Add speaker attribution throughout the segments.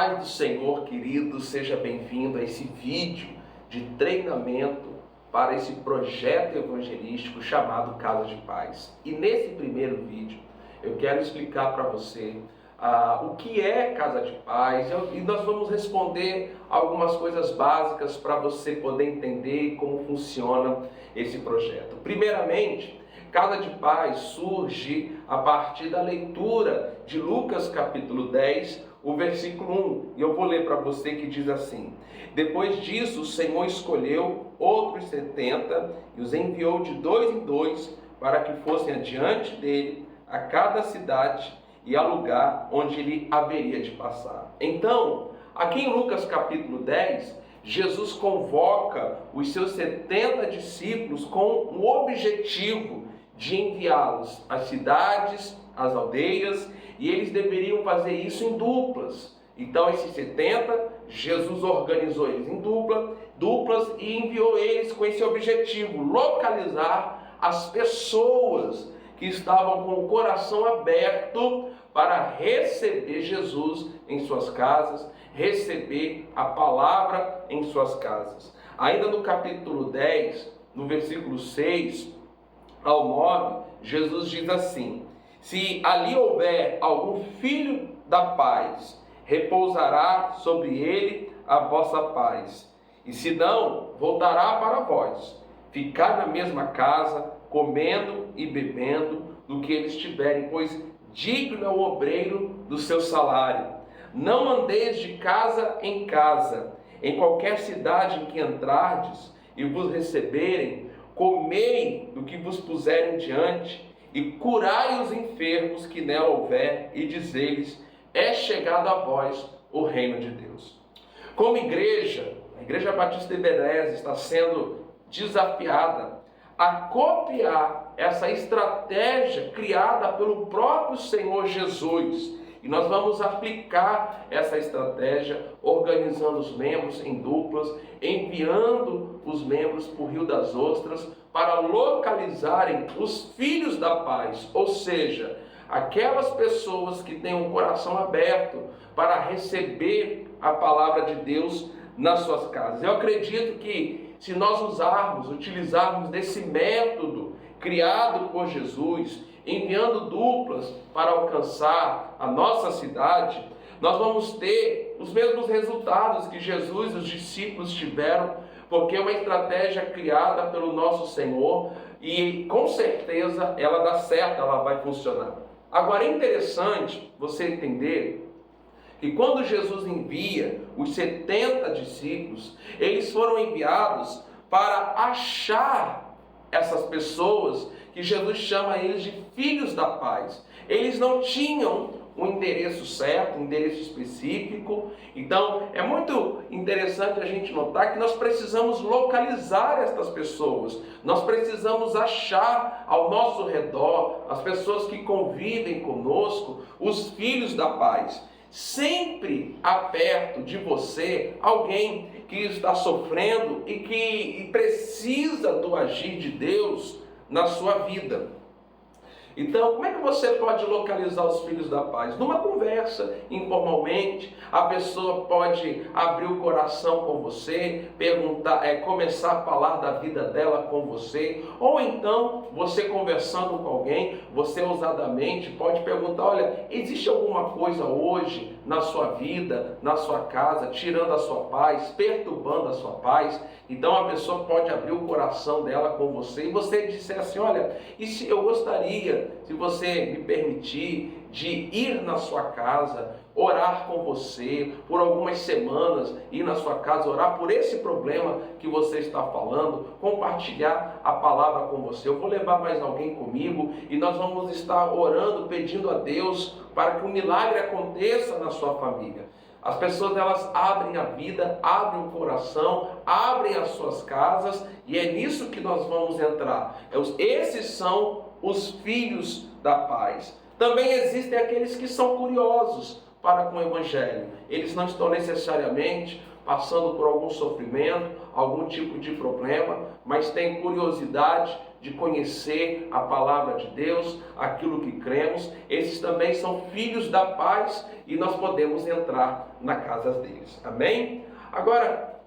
Speaker 1: paz do Senhor, querido, seja bem-vindo a esse vídeo de treinamento para esse projeto evangelístico chamado Casa de Paz. E nesse primeiro vídeo eu quero explicar para você o que é Casa de Paz e nós vamos responder algumas coisas básicas para você poder entender como funciona esse projeto. Primeiramente, Casa de Paz surge a partir da leitura de Lucas capítulo 10, o versículo 1. E eu vou ler para você, que diz assim: Depois disso, o Senhor escolheu outros 70 e os enviou de dois em dois para que fossem adiante dele a cada cidade e a lugar onde ele haveria de passar. Então, aqui em Lucas capítulo 10, Jesus convoca os seus 70 discípulos com o objetivo de enviá-los às cidades, às aldeias, e eles deveriam fazer isso em duplas. Então esses 70, Jesus organizou eles em duplas e enviou eles com esse objetivo: localizar as pessoas que estavam com o coração aberto para receber Jesus em suas casas, receber a palavra em suas casas. Ainda no capítulo 10, no versículo 6 ao 9, Jesus diz assim: Se ali houver algum filho da paz, repousará sobre ele a vossa paz. E se não, voltará para vós. Ficar na mesma casa, comendo e bebendo do que eles tiverem, pois digno é o obreiro do seu salário. Não andeis de casa, em qualquer cidade em que entrardes e vos receberem, comei do que vos puserem diante, e curai os enfermos que nela houver, e dizei-lhes: é chegado a vós o reino de Deus. Como igreja, a Igreja Batista de Beleza está sendo desafiada a copiar essa estratégia criada pelo próprio Senhor Jesus. E nós vamos aplicar essa estratégia organizando os membros em duplas, enviando os membros para o Rio das Ostras para localizarem os filhos da paz, ou seja, aquelas pessoas que têm um coração aberto para receber a palavra de Deus nas suas casas. Eu acredito que se nós utilizarmos desse método criado por Jesus, enviando duplas para alcançar a nossa cidade, nós vamos ter os mesmos resultados que Jesus e os discípulos tiveram, porque é uma estratégia criada pelo nosso Senhor e com certeza ela dá certo, ela vai funcionar. Agora é interessante você entender que quando Jesus envia os 70 discípulos, eles foram enviados para achar essas pessoas que Jesus chama eles de filhos da paz. Eles não tinham um endereço certo, um endereço específico. Então é muito interessante a gente notar que nós precisamos localizar estas pessoas. Nós precisamos achar ao nosso redor as pessoas que convivem conosco, os filhos da paz. Sempre há perto de você alguém que está sofrendo e que precisa do agir de Deus na sua vida. Então, como é que você pode localizar os filhos da paz? Numa conversa, informalmente, a pessoa pode abrir o coração com você, começar a falar da vida dela com você, ou então, você conversando com alguém, você ousadamente pode perguntar: olha, existe alguma coisa hoje na sua vida, na sua casa, tirando a sua paz, perturbando a sua paz? Então a pessoa pode abrir o coração dela com você e você disser assim: olha, e se eu gostaria, se você me permitir, de ir na sua casa, orar com você por algumas semanas, ir na sua casa, orar por esse problema que você está falando, compartilhar a palavra com você. Eu vou levar mais alguém comigo e nós vamos estar orando, pedindo a Deus para que um milagre aconteça na sua família. As pessoas, elas abrem a vida, abrem o coração, abrem as suas casas, e é nisso que nós vamos entrar. Esses são os filhos da paz. Também existem aqueles que são curiosos para com o Evangelho. Eles não estão necessariamente passando por algum sofrimento, algum tipo de problema, mas tem curiosidade de conhecer a palavra de Deus, aquilo que cremos. Esses também são filhos da paz e nós podemos entrar na casa deles. Amém? Agora,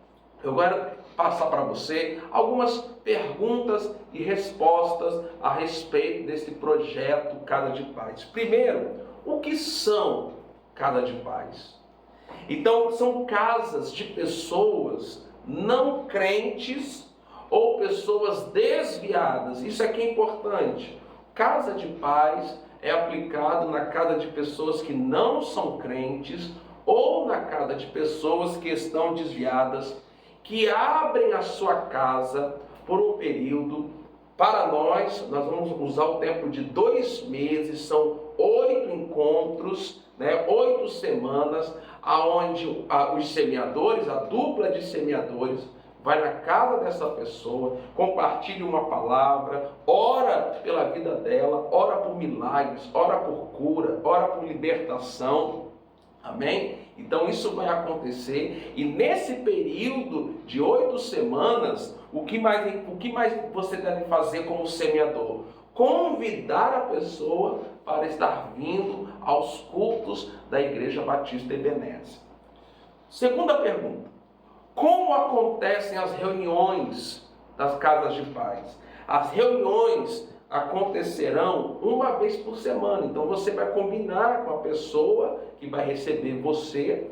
Speaker 1: eu quero passar para você algumas perguntas e respostas a respeito desse projeto Casa de Paz. Primeiro, o que são Casa de Paz? Então, são casas de pessoas não crentes ou pessoas desviadas. Isso aqui é importante. Casa de Paz é aplicado na casa de pessoas que não são crentes ou na casa de pessoas que estão desviadas, que abrem a sua casa por um período. Para nós vamos usar o tempo de 2 meses, são 8 encontros, 8 semanas, aonde os semeadores, a dupla de semeadores, vai na casa dessa pessoa, compartilha uma palavra, ora pela vida dela, ora por milagres, ora por cura, ora por libertação. Amém? Então isso vai acontecer, e nesse período de 8 semanas, o que mais você deve fazer como semeador? Convidar a pessoa para estar vindo aos cultos da Igreja Batista Ebenezer. Segunda pergunta: como acontecem as reuniões das casas de paz? As reuniões acontecerão uma vez por semana. Então você vai combinar com a pessoa que vai receber você,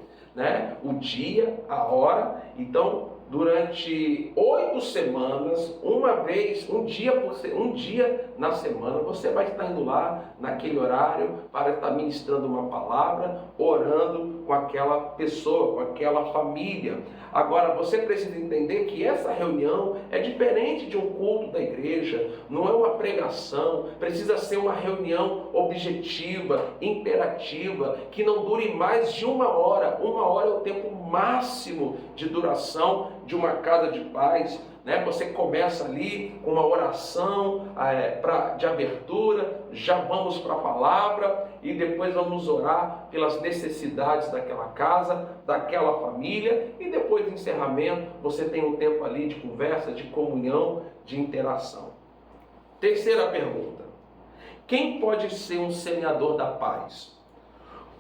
Speaker 1: o dia, a hora. Então, durante 8 semanas, um dia na semana, você vai estar indo lá naquele horário para estar ministrando uma palavra, orando com aquela pessoa, com aquela família. Agora, você precisa entender que essa reunião é diferente de um culto da igreja, não é uma pregação, precisa ser uma reunião objetiva, imperativa, que não dure mais de 1 hora. 1 hora é o tempo máximo de duração de uma casa de paz. Você começa ali com uma oração de abertura, já vamos para a palavra e depois vamos orar pelas necessidades daquela casa, daquela família, e depois do encerramento você tem um tempo ali de conversa, de comunhão, de interação. Terceira pergunta: quem pode ser um semeador da paz?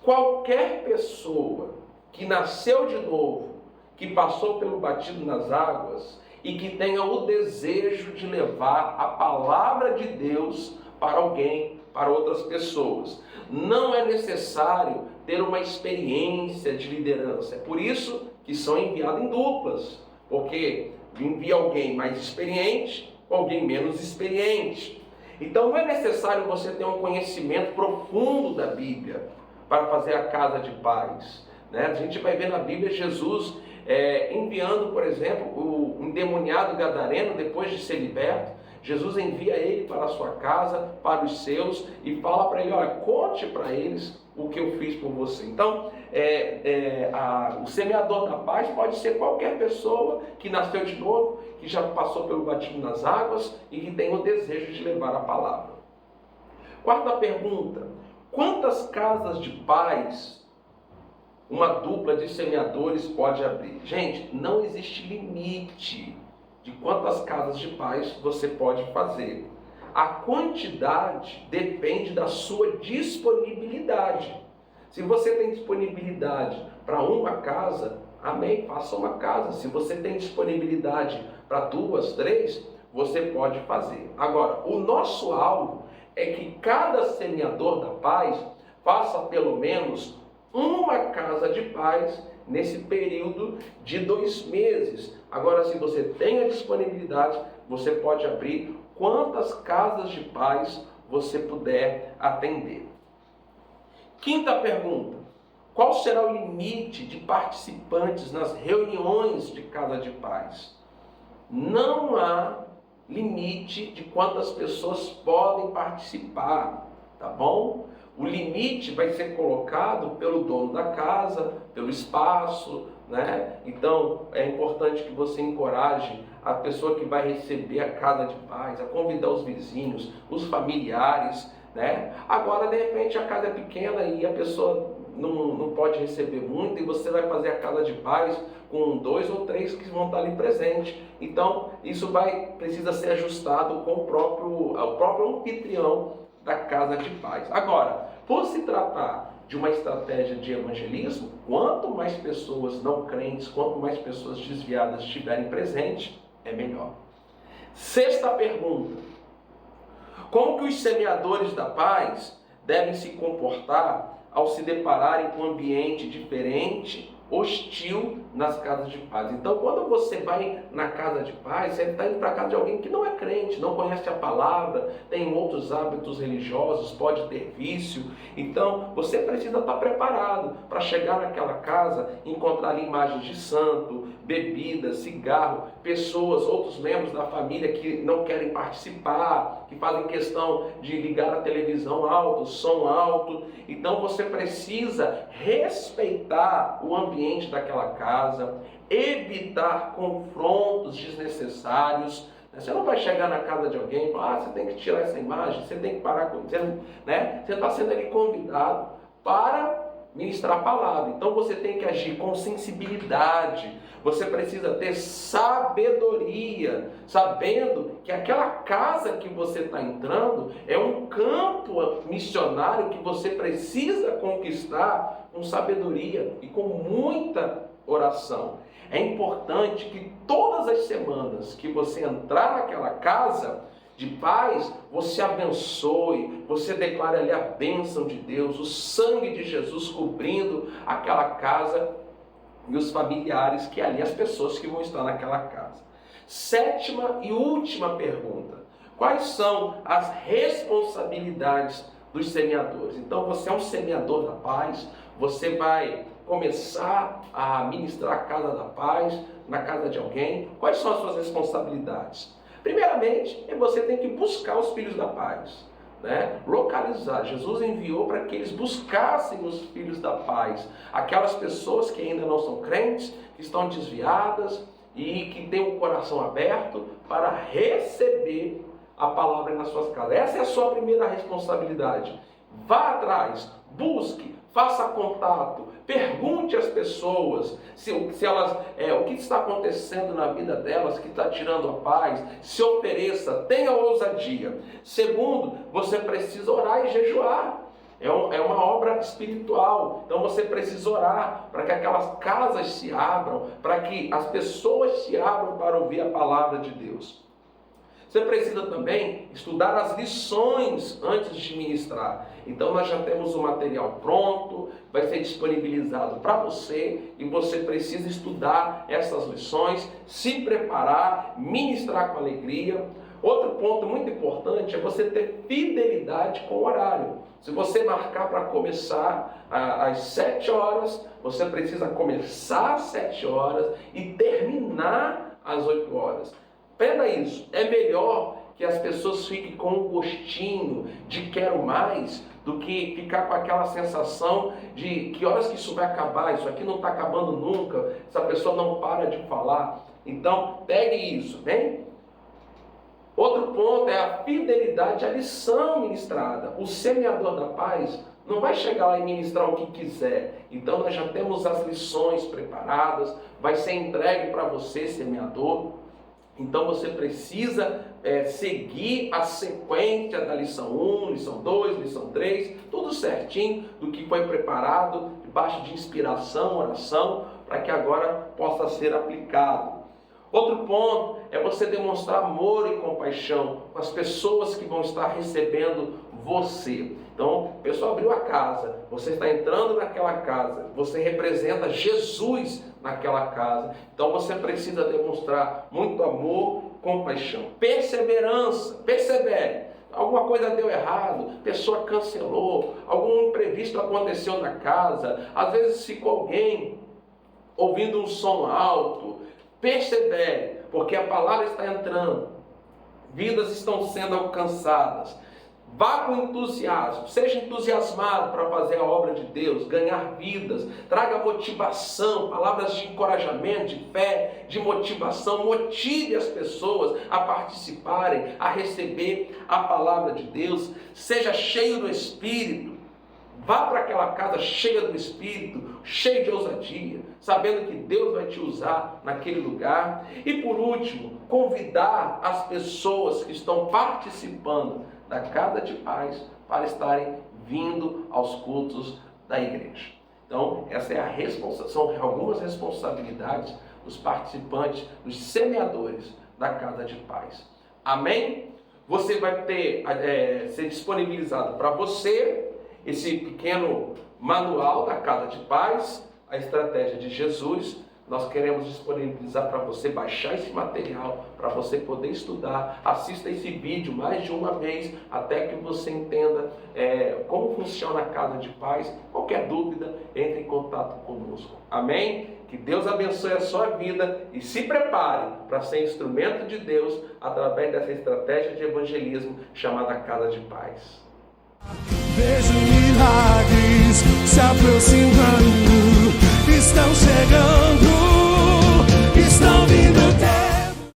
Speaker 1: Qualquer pessoa que nasceu de novo, que passou pelo batismo nas águas e que tenha o desejo de levar a palavra de Deus para alguém, para outras pessoas. Não é necessário ter uma experiência de liderança. É por isso que são enviados em duplas, porque envia alguém mais experiente, alguém menos experiente. Então não é necessário você ter um conhecimento profundo da Bíblia para fazer a casa de paz. A gente vai ver na Bíblia Jesus enviando, por exemplo, o endemoniado gadareno, depois de ser liberto. Jesus envia ele para a sua casa, para os seus, e fala para ele: olha, conte para eles o que eu fiz por você. Então, o semeador da paz pode ser qualquer pessoa que nasceu de novo, que já passou pelo batismo nas águas e que tem o desejo de levar a palavra. Quarta pergunta: quantas casas de paz uma dupla de semeadores pode abrir? Gente, não existe limite de quantas casas de paz você pode fazer. A quantidade depende da sua disponibilidade. Se você tem disponibilidade para uma casa, amém, faça uma casa. Se você tem disponibilidade para 2, 3, você pode fazer. Agora, o nosso alvo é que cada semeador da paz faça pelo menos uma casa de paz nesse período de 2 meses. Agora, se você tem a disponibilidade, você pode abrir quantas casas de paz você puder atender. Quinta pergunta: qual será o limite de participantes nas reuniões de casa de paz? Não há limite de quantas pessoas podem participar, tá bom? O limite vai ser colocado pelo dono da casa, pelo espaço, Então, é importante que você encoraje a pessoa que vai receber a casa de paz, a convidar os vizinhos, os familiares, Agora, de repente, a casa é pequena e a pessoa não pode receber muito, e você vai fazer a casa de paz com 2 ou 3 que vão estar ali presentes. Então, isso precisa ser ajustado com o próprio anfitrião da casa de paz. Agora, por se tratar de uma estratégia de evangelismo, quanto mais pessoas não crentes, quanto mais pessoas desviadas estiverem presentes, é melhor. Sexta pergunta: como que os semeadores da paz devem se comportar ao se depararem com um ambiente diferente, hostil nas casas de paz? Então, quando você vai na casa de paz, você está indo para a casa de alguém que não é crente, não conhece a palavra, tem outros hábitos religiosos, pode ter vício. Então, você precisa estar preparado para chegar naquela casa e encontrar ali imagens de santo, bebida, cigarro, pessoas, outros membros da família que não querem participar, que fazem questão de ligar a televisão alto, som alto. Então, você precisa respeitar o ambiente daquela casa, evitar confrontos desnecessários. Você não vai chegar na casa de alguém e falar: você tem que tirar essa imagem, você tem que parar com isso, né? Você está sendo ali convidado para ministrar a palavra. Então você tem que agir com sensibilidade. Você precisa ter sabedoria, sabendo que aquela casa que você está entrando é um campo missionário que você precisa conquistar com sabedoria e com muita oração. É importante que todas as semanas que você entrar naquela casa de paz, você abençoe, você declare ali a bênção de Deus, o sangue de Jesus cobrindo aquela casa e os familiares que ali, as pessoas que vão estar naquela casa. Sétima e última pergunta: quais são as responsabilidades dos semeadores? Então, você é um semeador da paz, você vai começar a ministrar a casa da paz na casa de alguém. Quais são as suas responsabilidades? Primeiramente, você tem que buscar os filhos da paz, né? Localizar. Jesus enviou para que eles buscassem os filhos da paz, aquelas pessoas que ainda não são crentes, que estão desviadas e que têm o coração aberto para receber a palavra nas suas casas. Essa é a sua primeira responsabilidade. Vá atrás, busque, faça contato, pergunte às pessoas se elas, o que está acontecendo na vida delas, que está tirando a paz. Se ofereça, tenha ousadia. Segundo, você precisa orar e jejuar. É uma obra espiritual. Então você precisa orar para que aquelas casas se abram, para que as pessoas se abram para ouvir a palavra de Deus. Você precisa também estudar as lições antes de ministrar. Então nós já temos o material pronto, vai ser disponibilizado para você e você precisa estudar essas lições, se preparar, ministrar com alegria. Outro ponto muito importante é você ter fidelidade com o horário. Se você marcar para começar às 7 horas, você precisa começar às 7 horas e terminar às 8 horas. Pena isso, é melhor que as pessoas fiquem com um gostinho de quero mais, do que ficar com aquela sensação de que horas que isso vai acabar, isso aqui não está acabando nunca, essa pessoa não para de falar. Então, pegue isso, bem? Outro ponto é a fidelidade à lição ministrada. O semeador da paz não vai chegar lá e ministrar o que quiser. Então nós já temos as lições preparadas, vai ser entregue para você, semeador. Então você precisa seguir a sequência da lição 1, lição 2, lição 3, tudo certinho do que foi preparado, debaixo de inspiração, oração, para que agora possa ser aplicado. Outro ponto é você demonstrar amor e compaixão com as pessoas que vão estar recebendo você. Então, o pessoal abriu a casa, você está entrando naquela casa, você representa Jesus naquela casa. Então, você precisa demonstrar muito amor, compaixão, perseverança, persevere. Alguma coisa deu errado, a pessoa cancelou, algum imprevisto aconteceu na casa, às vezes ficou alguém ouvindo um som alto. Persevere, porque a palavra está entrando, vidas estão sendo alcançadas. Vá com entusiasmo, seja entusiasmado para fazer a obra de Deus, ganhar vidas, traga motivação, palavras de encorajamento, de fé, de motivação, motive as pessoas a participarem, a receber a palavra de Deus, seja cheio do Espírito, Vá para aquela casa cheia do Espírito, cheia de ousadia, sabendo que Deus vai te usar naquele lugar. E por último, convidar as pessoas que estão participando da Casa de Paz para estarem vindo aos cultos da igreja. Então, essa é são algumas responsabilidades dos participantes, dos semeadores da Casa de Paz. Amém? Você vai ser disponibilizado para você esse pequeno manual da Casa de Paz, a estratégia de Jesus. Nós queremos disponibilizar para você baixar esse material, para você poder estudar. Assista esse vídeo mais de uma vez, até que você entenda como funciona a Casa de Paz. Qualquer dúvida, entre em contato conosco. Amém? Que Deus abençoe a sua vida e se prepare para ser instrumento de Deus através dessa estratégia de evangelismo chamada Casa de Paz.
Speaker 2: Vejo milagres se aproximando, estão chegando, estão vindo.